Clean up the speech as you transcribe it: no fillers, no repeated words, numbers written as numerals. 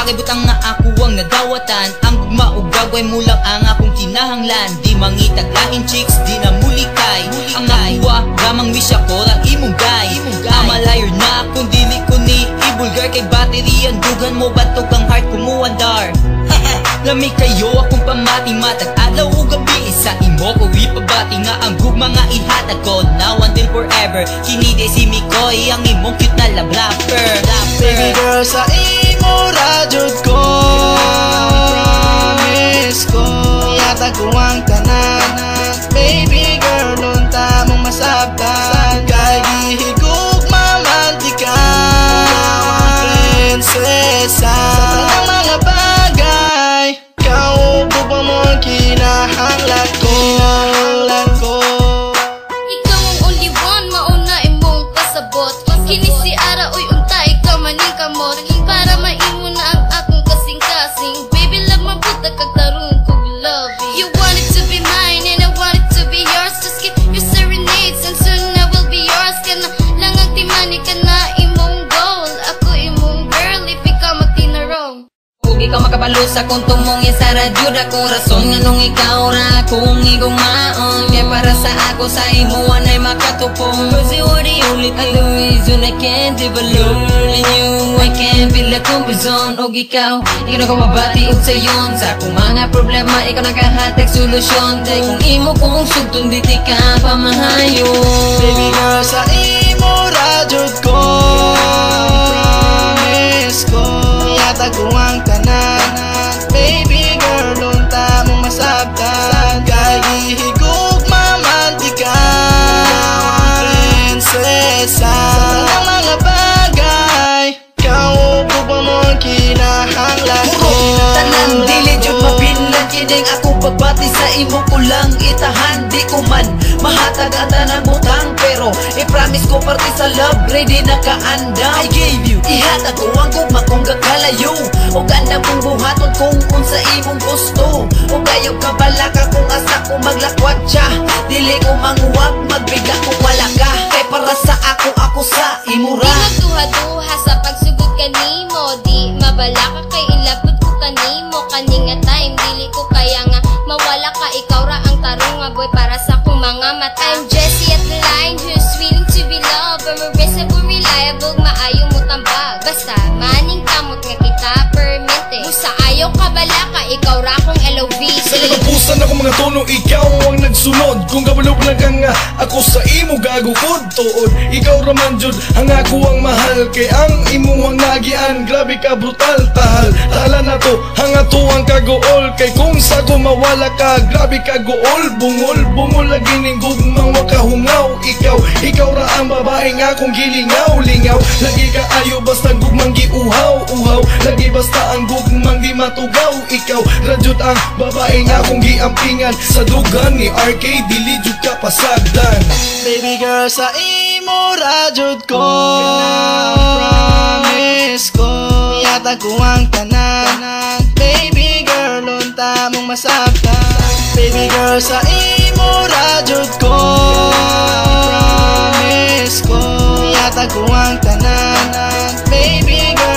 Pakibutang nga ako ang nadawatan. Ang gugma o gagway mo lang ang akong kinahanglan. Di mangitag lain chicks, di na mulikay. Ang nakuha, gamang wish ako ra imong gay. Amalayor na kung dili ko ni ibulgar. Kay battery ang dugan mo, batog ang heart ko mo andar. Lamig kayo akong pamati, matag adlaw o gabi. Sa imo ko ipabati nga ang gugma nga ihatag ko. Now and then forever, kinide si Mikoy, ang imong cute na love rapper. Baby girl, sa imo radyod ko, miss ko, yata ko ang tanan. Baby girl, lunta mong masabtan. Kay gihigog mamantika, prinsesa. Sa mga bagay, kaupo pa mo ang kinahanglan ko. Ikaw ang only one, mauna imong pasabot. Kini si Ara, uy untay ka maning kamot. Para maimo na ang akong kasing-kasing. Baby love mabuta kag tarong kog love. You want it to be mine and I want it to be yours. Just give your serenades and soon I will be yours. Kana lang ang timani ka na imong goal. Ako imong girl if ikaw magtinarong. Kung ikaw makabalo sa kuntong mong isa radyo ako rason nga nung ikaw ra akong igumaon. Kaya para sa ako sa imuan ay makatupong. Cause you are the only thing, the reason I can't develop. And you, I can't feel like kumbizon. Og ikaw na kumabati og sayon. Sa akong mga problema, ikaw nakahatag solusyon. Dahil kung imo kong sugtong diti ka pamahayo. Baby girl, sa imo radyod ko, miss ko, yata ko ang tanan. Baby girl, lunta mong masabtan. Kay gihigog mamantika, prinsesa. Sa mga bagay, kaupo pa mo ang kinahanglan ko. Tanan dili jud mapinlan kining ako pagbati sa imo ko lang itahan. Di ko man mahatag ang tanan butang, pero i-promise ko parte sa love ready na kaandam. I gave you, ihatag ko ang gugma kong gakalayo. O ganda mong buhaton kung unsa imong gusto. O kayo kabalaka kung asa ko maglakwat siya. Dili ko manguwag, magbiga kung wala ka. Kay para sa ako sa imura. Di magduha-duha sa pagsugod kanimo. Di mabala ka kay ilabot ko kanimo. Kaninga time, dili ko kaya nga mawala ka. Ikaw ra ang tarong nga boy para sa akong mga mata. I'm Jessie at the line, who's willing to be loved. Unreasonable, reliable, maayo mo tambag. Basta maning kamot nga kita permente. Busa ayaw ka bala ka, ikaw ra akong LOV. Sa nalapusan ako mga tono, ikaw ang nagsunod. Kung kabalo lang ka nga, ako sa imo gagukod tuod. Ikaw raman jud, ang ako ang mahal. Kay ang imo ang nagian, grabe ka brutal tahal. Tala na to, ang ato ang kagool. Kay kung sa ko mawala ka, grabe ka gool. Bungol lagi ning gugmang wakahungaw. Ikaw ra ang babae nga kung gilingaw-lingaw. Lagi ka ayo basta gugmang giuhaw-uhaw. Lagi basta ang gugmang di matugaw. Ikaw radyot ang babae nga kung giampingan. Sa dugan ni RK, dili jud ka pasagdan. Baby girl, sa imo radyod ko, miss ko, yata ko ang tanan. Baby girl, lunta mong masabtan. Baby girl, sa imo radyod ko, miss ko, yata ko ang tanan. Baby girl,